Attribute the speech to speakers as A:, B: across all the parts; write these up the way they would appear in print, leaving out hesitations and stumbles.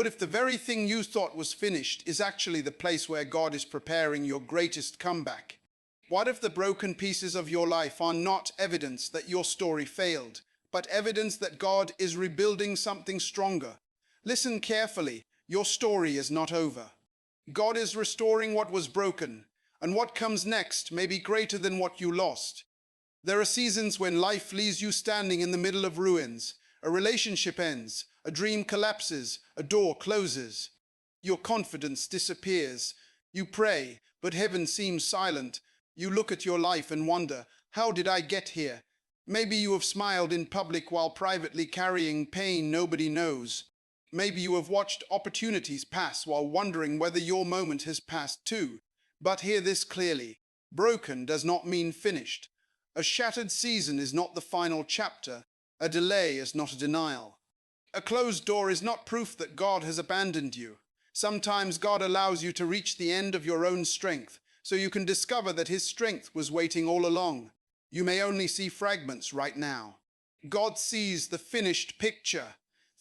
A: What if the very thing you thought was finished is actually the place where God is preparing your greatest comeback? What if the broken pieces of your life are not evidence that your story failed, but evidence that God is rebuilding something stronger? Listen carefully, your story is not over. God is restoring what was broken, and what comes next may be greater than what you lost. There are seasons when life leaves you standing in the middle of ruins. A relationship ends, a dream collapses, a door closes. Your confidence disappears. You pray, but heaven seems silent. You look at your life and wonder, how did I get here? Maybe you have smiled in public while privately carrying pain nobody knows. Maybe you have watched opportunities pass while wondering whether your moment has passed too. But hear this clearly. Broken does not mean finished. A shattered season is not the final chapter. A delay is not a denial. A closed door is not proof that God has abandoned you. Sometimes God allows you to reach the end of your own strength, so you can discover that His strength was waiting all along. You may only see fragments right now. God sees the finished picture.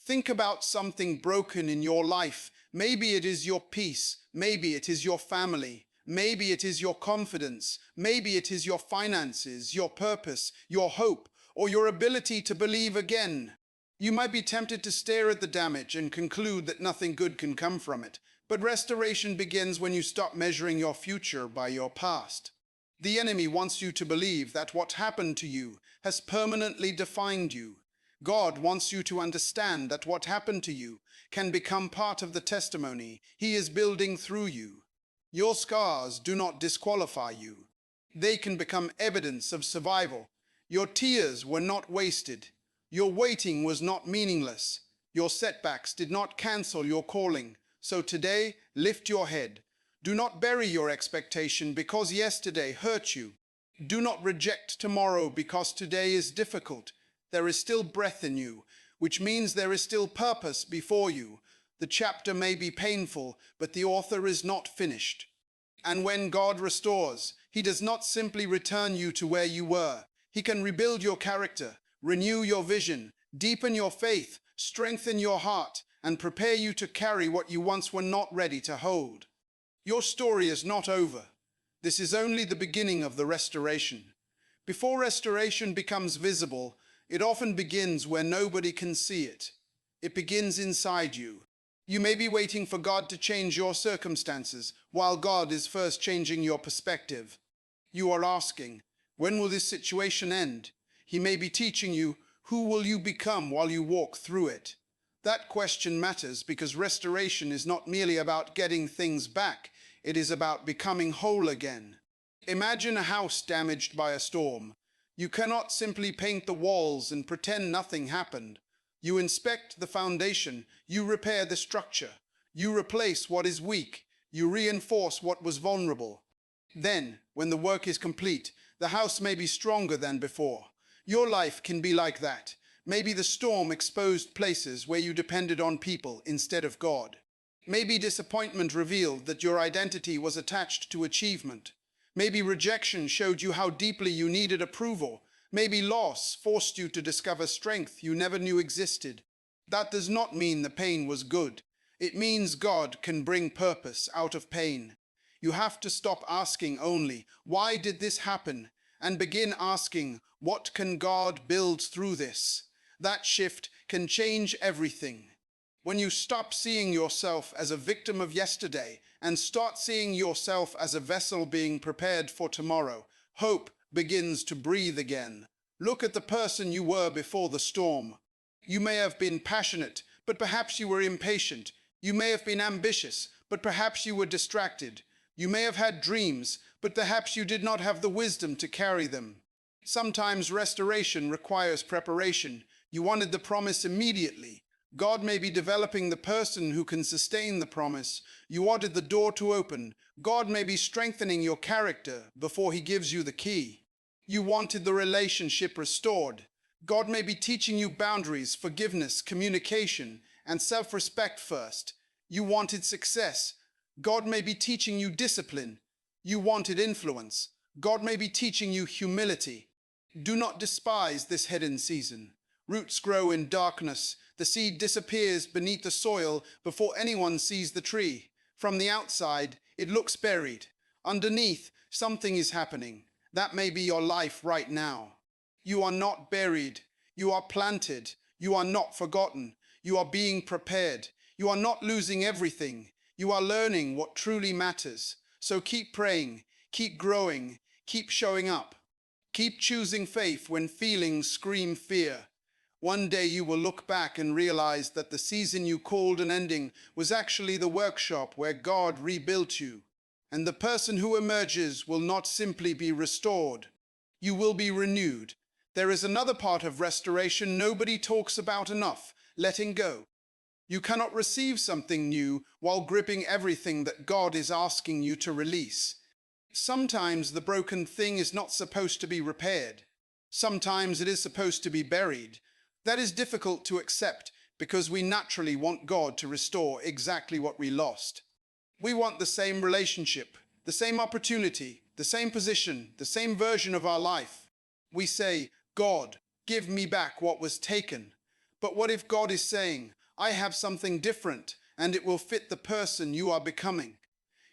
A: Think about something broken in your life. Maybe it is your peace. Maybe it is your family. Maybe it is your confidence. Maybe it is your finances, your purpose, your hope, or your ability to believe again. You might be tempted to stare at the damage and conclude that nothing good can come from it. But restoration begins when you stop measuring your future by your past. The enemy wants you to believe that what happened to you has permanently defined you. God wants you to understand that what happened to you can become part of the testimony He is building through you. Your scars do not disqualify you. They can become evidence of survival. Your tears were not wasted. Your waiting was not meaningless. Your setbacks did not cancel your calling. So today, lift your head. Do not bury your expectation because yesterday hurt you. Do not reject tomorrow because today is difficult. There is still breath in you, which means there is still purpose before you. The chapter may be painful, but the author is not finished. And when God restores, He does not simply return you to where you were. He can rebuild your character, renew your vision, deepen your faith, strengthen your heart, and prepare you to carry what you once were not ready to hold. Your story is not over. This is only the beginning of the restoration. Before restoration becomes visible, it often begins where nobody can see it. It begins inside you. You may be waiting for God to change your circumstances, while God is first changing your perspective. You are asking, when will this situation end? He may be teaching you, who will you become while you walk through it? That question matters because restoration is not merely about getting things back. It is about becoming whole again. Imagine a house damaged by a storm. You cannot simply paint the walls and pretend nothing happened. You inspect the foundation, you repair the structure, you replace what is weak, you reinforce what was vulnerable. Then, when the work is complete, the house may be stronger than before. Your life can be like that. Maybe the storm exposed places where you depended on people instead of God. Maybe disappointment revealed that your identity was attached to achievement. Maybe rejection showed you how deeply you needed approval. Maybe loss forced you to discover strength you never knew existed. That does not mean the pain was good. It means God can bring purpose out of pain. You have to stop asking only, why did this happen? And begin asking, what can God build through this? That shift can change everything. When you stop seeing yourself as a victim of yesterday and start seeing yourself as a vessel being prepared for tomorrow, hope begins to breathe again. Look at the person you were before the storm. You may have been passionate, but perhaps you were impatient. You may have been ambitious, but perhaps you were distracted. You may have had dreams, but perhaps you did not have the wisdom to carry them. Sometimes restoration requires preparation. You wanted the promise immediately. God may be developing the person who can sustain the promise. You wanted the door to open. God may be strengthening your character before He gives you the key. You wanted the relationship restored. God may be teaching you boundaries, forgiveness, communication, and self-respect first. You wanted success. God may be teaching you discipline. You wanted influence. God may be teaching you humility. Do not despise this hidden season. Roots grow in darkness. The seed disappears beneath the soil before anyone sees the tree. From the outside, it looks buried. Underneath, something is happening. That may be your life right now. You are not buried. You are planted. You are not forgotten. You are being prepared. You are not losing everything. You are learning what truly matters. So keep praying, keep growing, keep showing up. Keep choosing faith when feelings scream fear. One day you will look back and realize that the season you called an ending was actually the workshop where God rebuilt you. And the person who emerges will not simply be restored. You will be renewed. There is another part of restoration nobody talks about enough: letting go. You cannot receive something new while gripping everything that God is asking you to release. Sometimes the broken thing is not supposed to be repaired. Sometimes it is supposed to be buried. That is difficult to accept because we naturally want God to restore exactly what we lost. We want the same relationship, the same opportunity, the same position, the same version of our life. We say, God, give me back what was taken. But what if God is saying, I have something different, and it will fit the person you are becoming?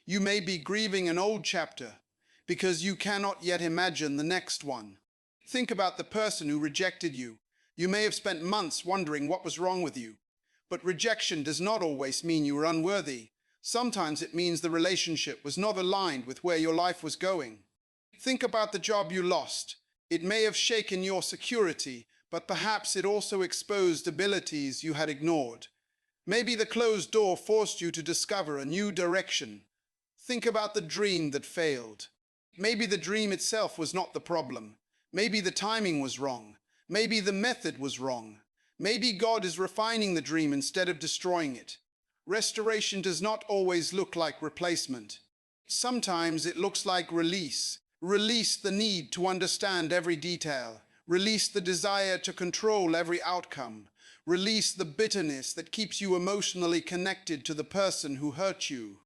A: You may be grieving an old chapter because you cannot yet imagine the next one. Think about the person who rejected you. You may have spent months wondering what was wrong with you. But rejection does not always mean you were unworthy. Sometimes it means the relationship was not aligned with where your life was going. Think about the job you lost. It may have shaken your security, but perhaps it also exposed abilities you had ignored. Maybe the closed door forced you to discover a new direction. Think about the dream that failed. Maybe the dream itself was not the problem. Maybe the timing was wrong. Maybe the method was wrong. Maybe God is refining the dream instead of destroying it. Restoration does not always look like replacement. Sometimes it looks like release. Release the need to understand every detail. Release the desire to control every outcome. Release the bitterness that keeps you emotionally connected to the person who hurt you.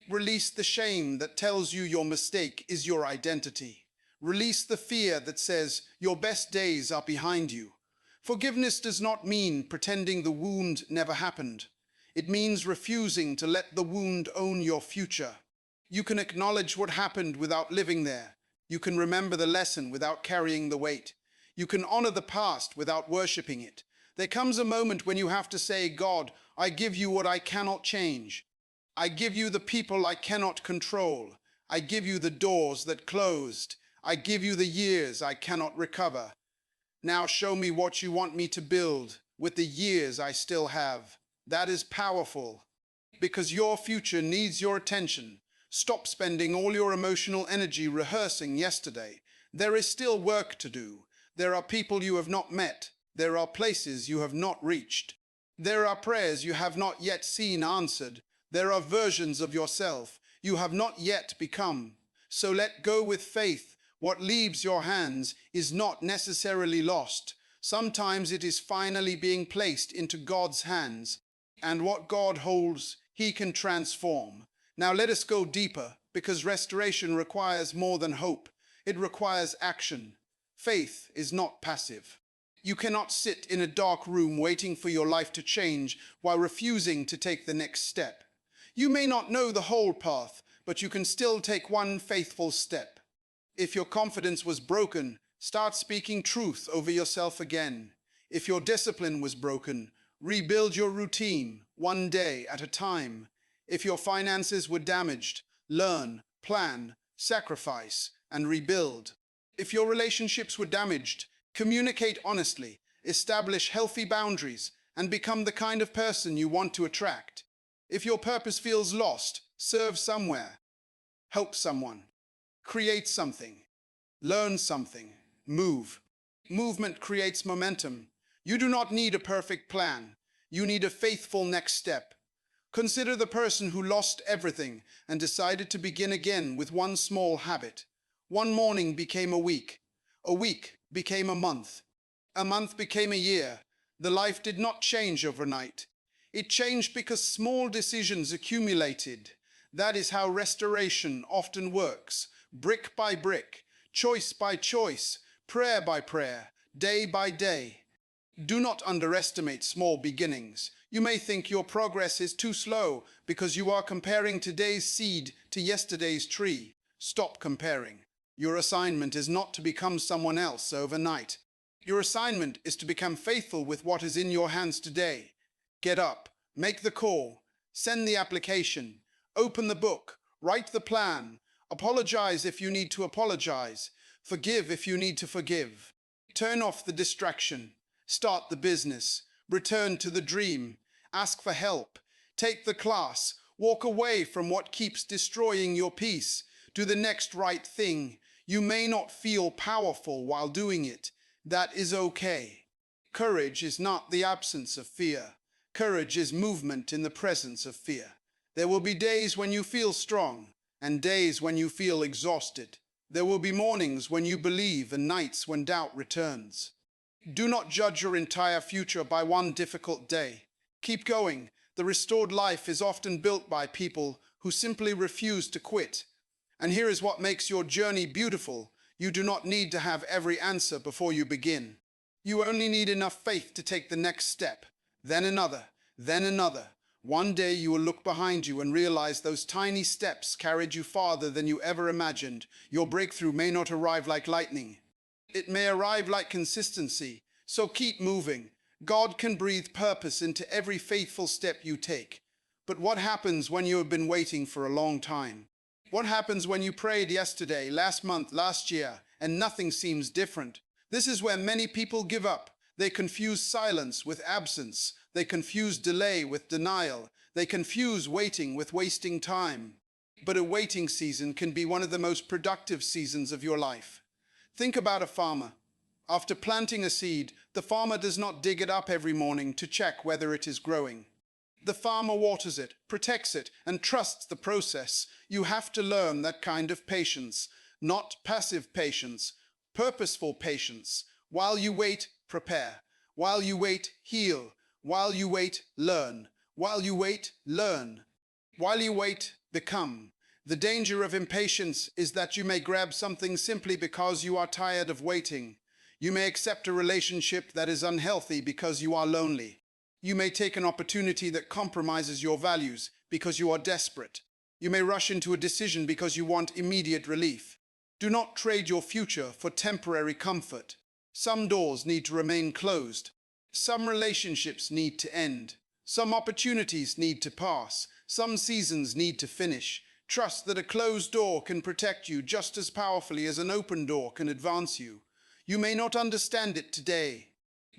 A: Release the shame that tells you your mistake is your identity. Release the fear that says your best days are behind you. Forgiveness does not mean pretending the wound never happened. It means refusing to let the wound own your future. You can acknowledge what happened without living there. You can remember the lesson without carrying the weight. You can honor the past without worshiping it. There comes a moment when you have to say, God, I give you what I cannot change. I give you the people I cannot control. I give you the doors that closed. I give you the years I cannot recover. Now show me what you want me to build with the years I still have. That is powerful, because your future needs your attention. Stop spending all your emotional energy rehearsing yesterday. There is still work to do. There are people you have not met. There are places you have not reached. There are prayers you have not yet seen answered. There are versions of yourself you have not yet become. So let go with faith. What leaves your hands is not necessarily lost. Sometimes it is finally being placed into God's hands. And what God holds, He can transform. Now let us go deeper, because restoration requires more than hope. It requires action. Faith is not passive. You cannot sit in a dark room waiting for your life to change while refusing to take the next step. You may not know the whole path, but you can still take one faithful step. If your confidence was broken, start speaking truth over yourself again. If your discipline was broken, rebuild your routine one day at a time. If your finances were damaged, learn, plan, sacrifice, and rebuild. If your relationships were damaged, communicate honestly, establish healthy boundaries, and become the kind of person you want to attract. If your purpose feels lost, serve somewhere, help someone, create something, learn something, move. Movement creates momentum. You do not need a perfect plan. You need a faithful next step. Consider the person who lost everything and decided to begin again with one small habit. One morning became a week became a month became a year. The life did not change overnight. It changed because small decisions accumulated. That is how restoration often works, brick by brick, choice by choice, prayer by prayer, day by day. Do not underestimate small beginnings. You may think your progress is too slow because you are comparing today's seed to yesterday's tree. Stop comparing. Your assignment is not to become someone else overnight. Your assignment is to become faithful with what is in your hands today. Get up, make the call, send the application, open the book, write the plan, apologize if you need to apologize, forgive if you need to forgive. Turn off the distraction. Start the business, return to the dream, ask for help, take the class, walk away from what keeps destroying your peace, do the next right thing. You may not feel powerful while doing it. That is okay. Courage is not the absence of fear. Courage is movement in the presence of fear. There will be days when you feel strong and days when you feel exhausted. There will be mornings when you believe and nights when doubt returns. Do not judge your entire future by one difficult day. Keep going. The restored life is often built by people who simply refuse to quit. And here is what makes your journey beautiful. You do not need to have every answer before you begin. You only need enough faith to take the next step, then another, then another. One day you will look behind you and realize those tiny steps carried you farther than you ever imagined. Your breakthrough may not arrive like lightning. It may arrive like consistency, so keep moving. God can breathe purpose into every faithful step you take. But what happens when you have been waiting for a long time? What happens when you prayed yesterday, last month, last year, and nothing seems different? This is where many people give up. They confuse silence with absence. They confuse delay with denial. They confuse waiting with wasting time. But a waiting season can be one of the most productive seasons of your life. Think about a farmer. After planting a seed, the farmer does not dig it up every morning to check whether it is growing. The farmer waters it, protects it, and trusts the process. You have to learn that kind of patience, not passive patience, purposeful patience. While you wait, prepare. While you wait, heal. While you wait, learn. While you wait, learn. While you wait, become. The danger of impatience is that you may grab something simply because you are tired of waiting. You may accept a relationship that is unhealthy because you are lonely. You may take an opportunity that compromises your values because you are desperate. You may rush into a decision because you want immediate relief. Do not trade your future for temporary comfort. Some doors need to remain closed. Some relationships need to end. Some opportunities need to pass. Some seasons need to finish. Trust that a closed door can protect you just as powerfully as an open door can advance you. You may not understand it today,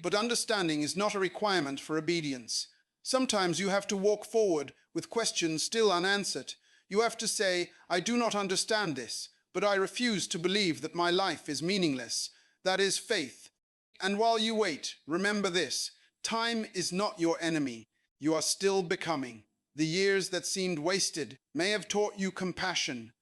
A: but understanding is not a requirement for obedience. Sometimes you have to walk forward with questions still unanswered. You have to say, I do not understand this, but I refuse to believe that my life is meaningless. That is faith. And while you wait, remember this: time is not your enemy. You are still becoming. The years that seemed wasted may have taught you compassion.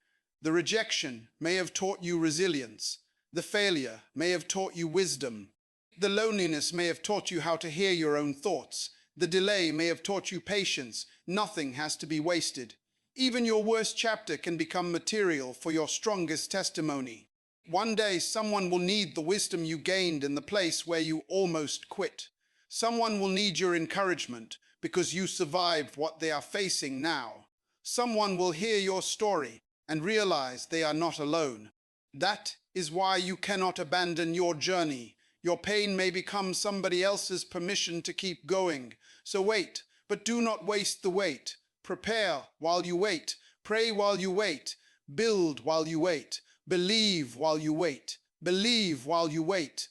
A: The rejection may have taught you resilience. The failure may have taught you wisdom. The loneliness may have taught you how to hear your own thoughts. The delay may have taught you patience. Nothing has to be wasted. Even your worst chapter can become material for your strongest testimony. One day, someone will need the wisdom you gained in the place where you almost quit. Someone will need your encouragement because you survived what they are facing now. Someone will hear your story and realize they are not alone. That is why you cannot abandon your journey. Your pain may become somebody else's permission to keep going. So wait, but do not waste the wait. Prepare while you wait. Pray while you wait. Build while you wait. Believe while you wait. Believe while you wait.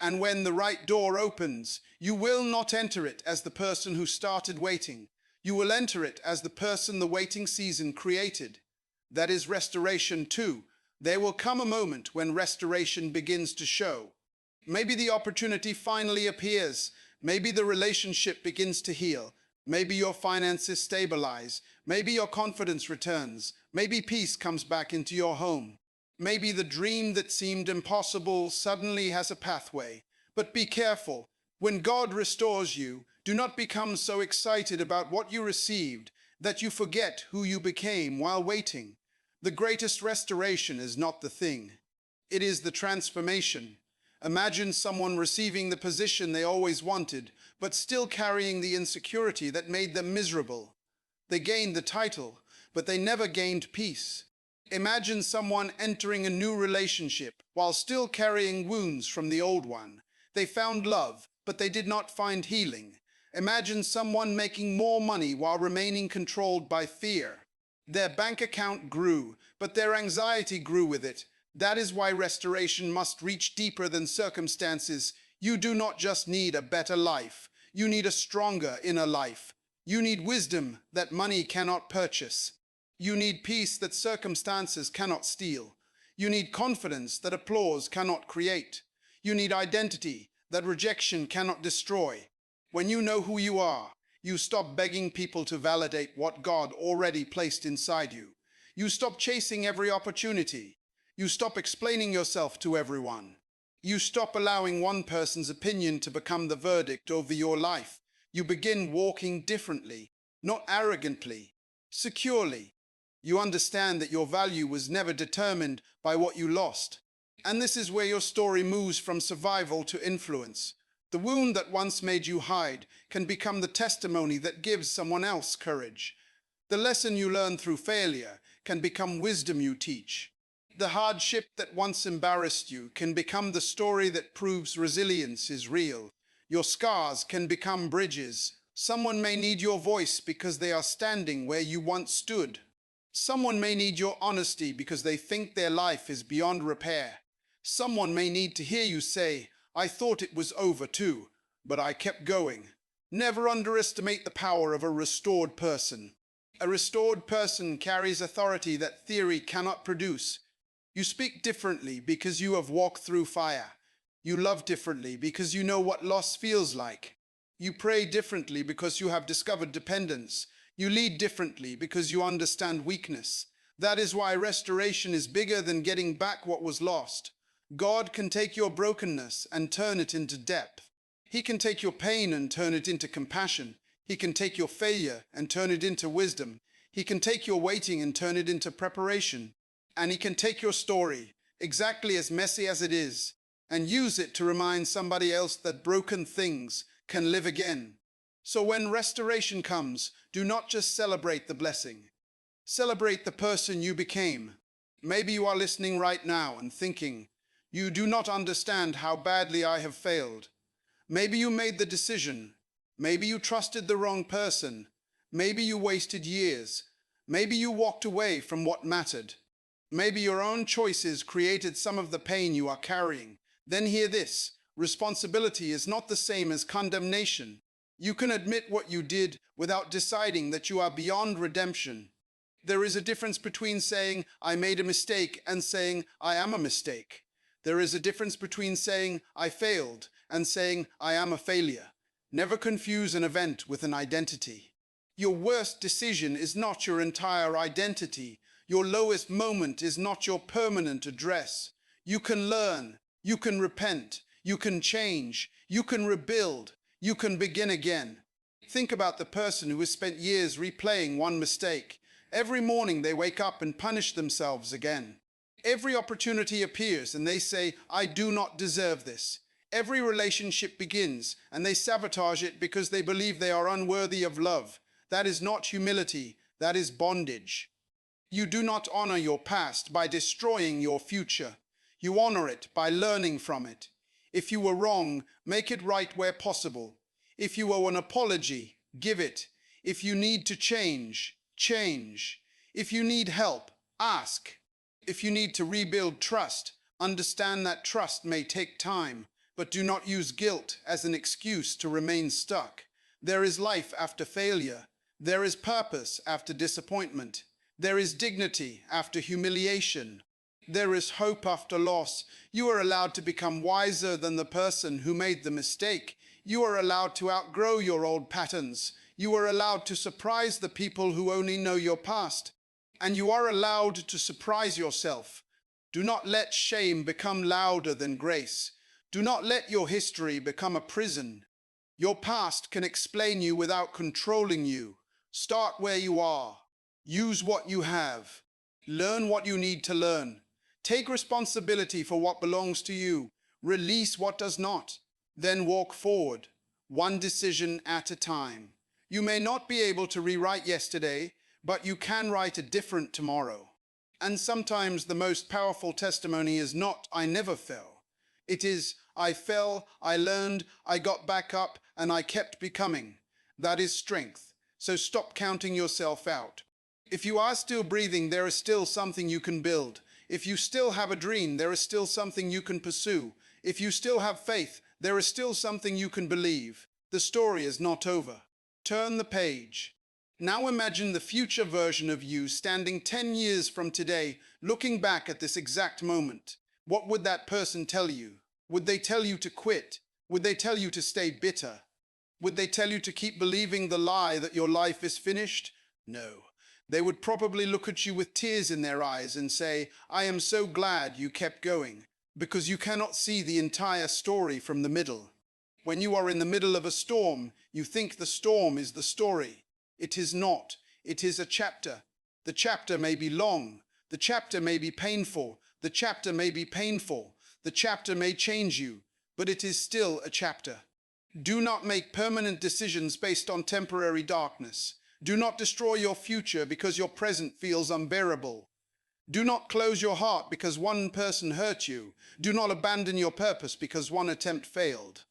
A: And when the right door opens, you will not enter it as the person who started waiting. You will enter it as the person the waiting season created. That is restoration too. There will come a moment when restoration begins to show. Maybe the opportunity finally appears. Maybe the relationship begins to heal. Maybe your finances stabilize. Maybe your confidence returns. Maybe peace comes back into your home. Maybe the dream that seemed impossible suddenly has a pathway. But be careful. When God restores you, do not become so excited about what you received that you forget who you became while waiting. The greatest restoration is not the thing. It is the transformation. Imagine someone receiving the position they always wanted, but still carrying the insecurity that made them miserable. They gained the title, but they never gained peace. Imagine someone entering a new relationship while still carrying wounds from the old one. They found love, but they did not find healing. Imagine someone making more money while remaining controlled by fear. Their bank account grew, but their anxiety grew with it. That is why restoration must reach deeper than circumstances. You do not just need a better life. You need a stronger inner life. You need wisdom that money cannot purchase. You need peace that circumstances cannot steal. You need confidence that applause cannot create. You need identity that rejection cannot destroy. When you know who you are, you stop begging people to validate what God already placed inside you. You stop chasing every opportunity. You stop explaining yourself to everyone. You stop allowing one person's opinion to become the verdict over your life. You begin walking differently, not arrogantly, securely. You understand that your value was never determined by what you lost. And this is where your story moves from survival to influence. The wound that once made you hide can become the testimony that gives someone else courage. The lesson you learn through failure can become wisdom you teach. The hardship that once embarrassed you can become the story that proves resilience is real. Your scars can become bridges. Someone may need your voice because they are standing where you once stood. Someone may need your honesty because they think their life is beyond repair. Someone may need to hear you say, "I thought it was over too, but I kept going." Never underestimate the power of a restored person. A restored person carries authority that theory cannot produce. You speak differently because you have walked through fire. You love differently because you know what loss feels like. You pray differently because you have discovered dependence. You lead differently because you understand weakness. That is why restoration is bigger than getting back what was lost. God can take your brokenness and turn it into depth. He can take your pain and turn it into compassion. He can take your failure and turn it into wisdom. He can take your waiting and turn it into preparation. And he can take your story, exactly as messy as it is, and use it to remind somebody else that broken things can live again. So when restoration comes, do not just celebrate the blessing. Celebrate the person you became. Maybe you are listening right now and thinking, "You do not understand how badly I have failed." Maybe you made the decision. Maybe you trusted the wrong person. Maybe you wasted years. Maybe you walked away from what mattered. Maybe your own choices created some of the pain you are carrying. Then hear this: responsibility is not the same as condemnation. You can admit what you did without deciding that you are beyond redemption. There is a difference between saying, "I made a mistake," and saying, "I am a mistake." There is a difference between saying, "I failed," and saying, "I am a failure." Never confuse an event with an identity. Your worst decision is not your entire identity. Your lowest moment is not your permanent address. You can learn, you can repent, you can change, you can rebuild, you can begin again. Think about the person who has spent years replaying one mistake. Every morning they wake up and punish themselves again. Every opportunity appears and they say, "I do not deserve this." Every relationship begins and they sabotage it because they believe they are unworthy of love. That is not humility, that is bondage. You do not honor your past by destroying your future. You honor it by learning from it. If you were wrong, make it right where possible. If you owe an apology, give it. If you need to change, change. If you need help, ask. If you need to rebuild trust, understand that trust may take time, but do not use guilt as an excuse to remain stuck. There is life after failure. There is purpose after disappointment. There is dignity after humiliation. There is hope after loss. You are allowed to become wiser than the person who made the mistake. You are allowed to outgrow your old patterns. You are allowed to surprise the people who only know your past. And you are allowed to surprise yourself. Do not let shame become louder than grace. Do not let your history become a prison. Your past can explain you without controlling you. Start where you are. Use what you have. Learn what you need to learn. Take responsibility for what belongs to you. Release what does not. Then walk forward, one decision at a time. You may not be able to rewrite yesterday, but you can write a different tomorrow. And sometimes the most powerful testimony is not, I never fell. It is, I fell, I learned, I got back up, and I kept becoming. That is strength. So stop counting yourself out. If you are still breathing, there is still something you can build. If you still have a dream, there is still something you can pursue. If you still have faith, there is still something you can believe. The story is not over. Turn the page. Now imagine the future version of you standing 10 years from today, looking back at this exact moment. What would that person tell you? Would they tell you to quit? Would they tell you to stay bitter? Would they tell you to keep believing the lie that your life is finished? No. They would probably look at you with tears in their eyes and say, I am so glad you kept going, because you cannot see the entire story from the middle. When you are in the middle of a storm, you think the storm is the story. It is not. It is a chapter. The chapter may be long. The chapter may be painful. The chapter may be painful. The chapter may change you, but it is still a chapter. Do not make permanent decisions based on temporary darkness. Do not destroy your future because your present feels unbearable. Do not close your heart because one person hurt you. Do not abandon your purpose because one attempt failed.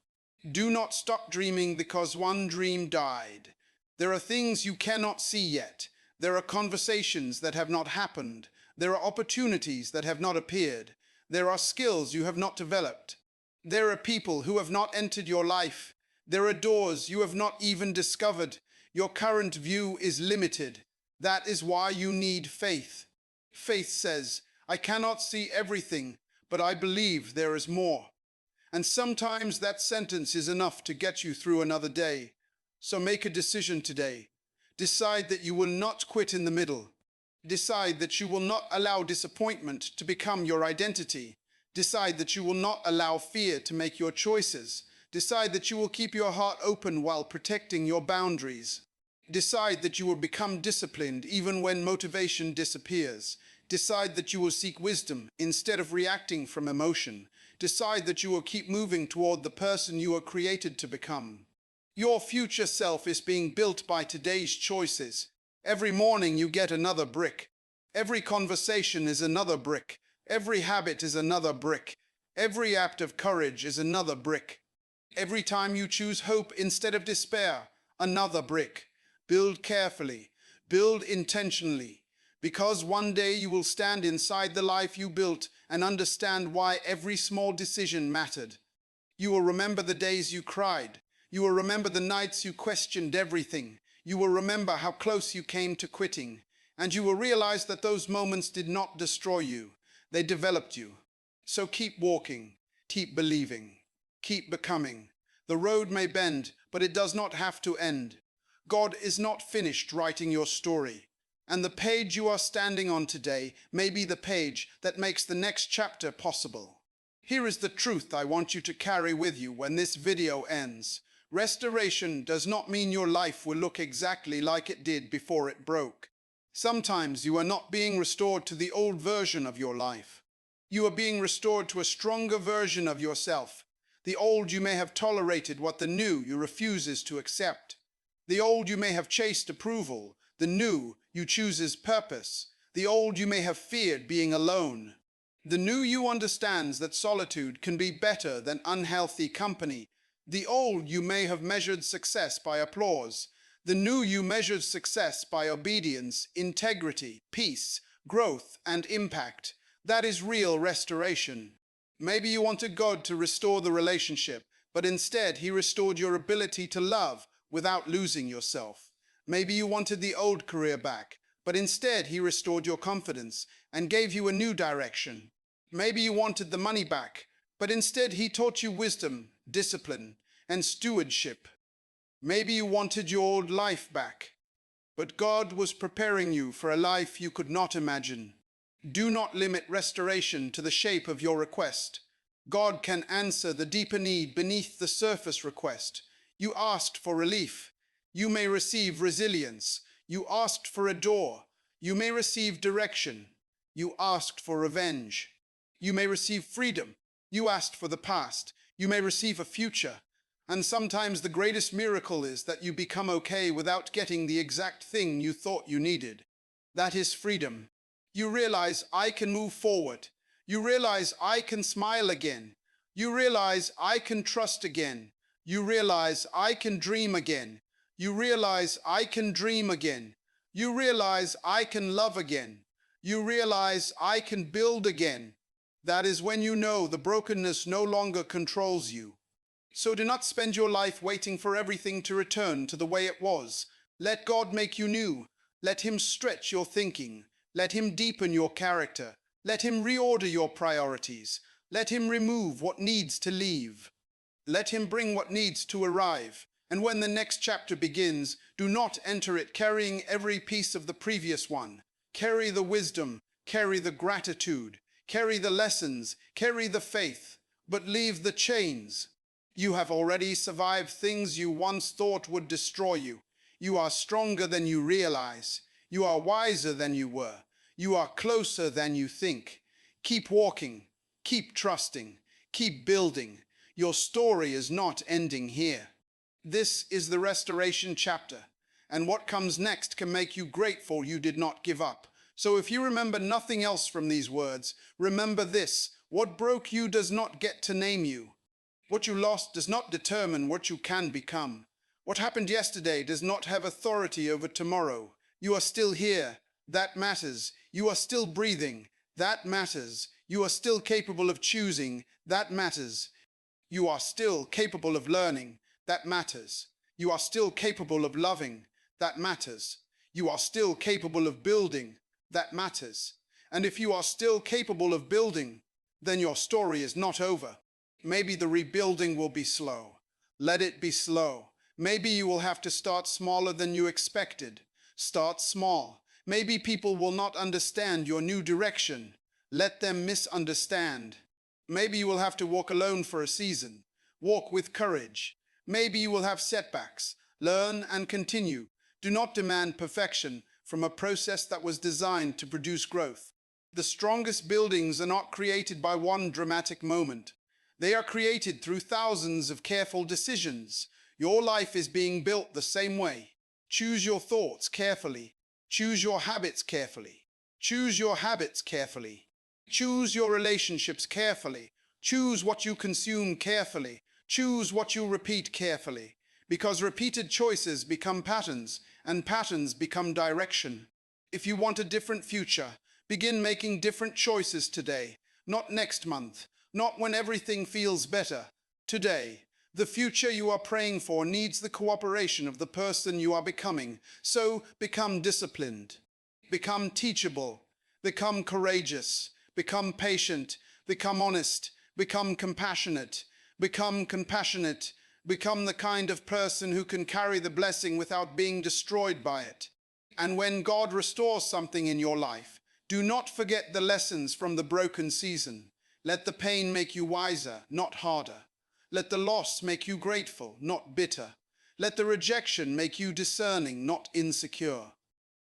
A: Do not stop dreaming because one dream died. There are things you cannot see yet. There are conversations that have not happened. There are opportunities that have not appeared. There are skills you have not developed. There are people who have not entered your life. There are doors you have not even discovered. Your current view is limited. That is why you need faith. Faith says, I cannot see everything, but I believe there is more. And sometimes that sentence is enough to get you through another day. So make a decision today. Decide that you will not quit in the middle. Decide that you will not allow disappointment to become your identity. Decide that you will not allow fear to make your choices. Decide that you will keep your heart open while protecting your boundaries. Decide that you will become disciplined even when motivation disappears. Decide that you will seek wisdom instead of reacting from emotion. Decide that you will keep moving toward the person you were created to become. Your future self is being built by today's choices. Every morning you get another brick. Every conversation is another brick. Every habit is another brick. Every act of courage is another brick. Every time you choose hope instead of despair, another brick. Build carefully. Build intentionally. Because one day you will stand inside the life you built and understand why every small decision mattered. You will remember the days you cried. You will remember the nights you questioned everything. You will remember how close you came to quitting. And you will realize that those moments did not destroy you. They developed you. So keep walking. Keep believing. Keep becoming. The road may bend, but it does not have to end. God is not finished writing your story. And the page you are standing on today may be the page that makes the next chapter possible. Here is the truth I want you to carry with you when this video ends. Restoration does not mean your life will look exactly like it did before it broke. Sometimes you are not being restored to the old version of your life. You are being restored to a stronger version of yourself. The old you may have tolerated what the new you refuses to accept. The old you may have chased approval. The new you chooses purpose. The old you may have feared being alone. The new you understands that solitude can be better than unhealthy company. The old you may have measured success by applause. The new you measures success by obedience, integrity, peace, growth, and impact. That is real restoration. Maybe you wanted God to restore the relationship, but instead He restored your ability to love without losing yourself. Maybe you wanted the old career back, but instead He restored your confidence and gave you a new direction. Maybe you wanted the money back, but instead He taught you wisdom, discipline, and stewardship. Maybe you wanted your old life back, but God was preparing you for a life you could not imagine. Do not limit restoration to the shape of your request. God can answer the deeper need beneath the surface request. You asked for relief. You may receive resilience. You asked for a door. You may receive direction. You asked for revenge. You may receive freedom. You asked for the past. You may receive a future. And sometimes the greatest miracle is that you become okay without getting the exact thing you thought you needed. That is freedom. You realize I can move forward. You realize I can smile again. You realize I can trust again. You realize I can dream again. You realize I can dream again. You realize I can love again. You realize I can build again. That is when you know the brokenness no longer controls you. So do not spend your life waiting for everything to return to the way it was. Let God make you new. Let Him stretch your thinking. Let Him deepen your character. Let Him reorder your priorities. Let Him remove what needs to leave. Let Him bring what needs to arrive. And when the next chapter begins, do not enter it carrying every piece of the previous one. Carry the wisdom, carry the gratitude, carry the lessons, carry the faith, but leave the chains. You have already survived things you once thought would destroy you. You are stronger than you realize. You are wiser than you were. You are closer than you think. Keep walking, keep trusting, keep building. Your story is not ending here. This is the restoration chapter, and what comes next can make you grateful you did not give up. So if you remember nothing else from these words, remember this: what broke you does not get to name you. What you lost does not determine what you can become. What happened yesterday does not have authority over tomorrow. You are still here. That matters. You are still breathing. That matters. You are still capable of choosing. That matters. You are still capable of learning. That matters. You are still capable of loving. That matters. You are still capable of building. That matters. And if you are still capable of building, then your story is not over. Maybe the rebuilding will be slow. Let it be slow. Maybe you will have to start smaller than you expected. Start small. Maybe people will not understand your new direction. Let them misunderstand. Maybe you will have to walk alone for a season. Walk with courage. Maybe you will have setbacks. Learn and continue. Do not demand perfection from a process that was designed to produce growth. The strongest buildings are not created by one dramatic moment. They are created through thousands of careful decisions. Your life is being built the same way. Choose your thoughts carefully. Choose your habits carefully. Choose your habits carefully. Choose your relationships carefully. Choose what you consume carefully. Choose what you repeat carefully. Because repeated choices become patterns, and patterns become direction. If you want a different future, begin making different choices today, not next month. Not when everything feels better. Today, the future you are praying for needs the cooperation of the person you are becoming. So become disciplined, become teachable, become courageous, become patient, become honest, become compassionate, become compassionate, become the kind of person who can carry the blessing without being destroyed by it. And when God restores something in your life, do not forget the lessons from the broken season. Let the pain make you wiser, not harder. Let the loss make you grateful, not bitter. Let the rejection make you discerning, not insecure.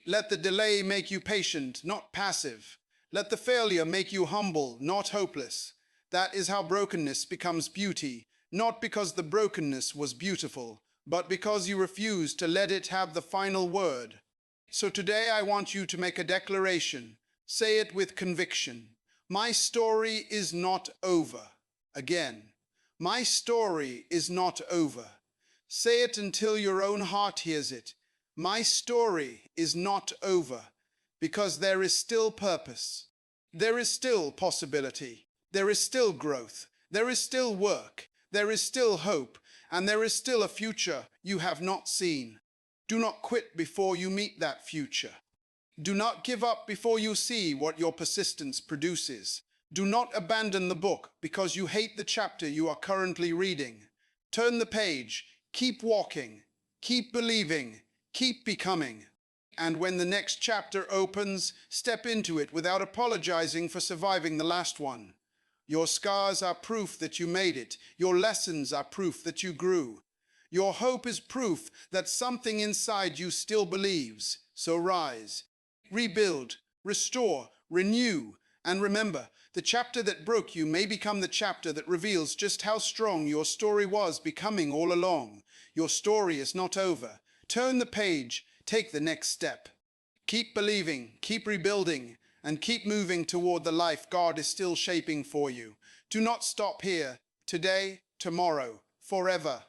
A: Let the delay make you patient, not passive. Let the failure make you humble, not hopeless. That is how brokenness becomes beauty, not because the brokenness was beautiful, but because you refused to let it have the final word. So today I want you to make a declaration. Say it with conviction. My story is not over. Again, my story is not over. Say it until your own heart hears it. My story is not over, because there is still purpose. There is still possibility. There is still growth. There is still work. There is still hope. And there is still a future you have not seen. Do not quit before you meet that future. Do not give up before you see what your persistence produces. Do not abandon the book because you hate the chapter you are currently reading. Turn the page, keep walking, keep believing, keep becoming. And when the next chapter opens, step into it without apologizing for surviving the last one. Your scars are proof that you made it. Your lessons are proof that you grew. Your hope is proof that something inside you still believes. So rise. Rebuild, restore, renew, And remember, the chapter that broke you may become the chapter that reveals just how strong your story was becoming all along. Your story is not over. Turn the page, take the next step. Keep believing, keep rebuilding, and keep moving toward the life God is still shaping for you. Do not stop here. Today, tomorrow, forever.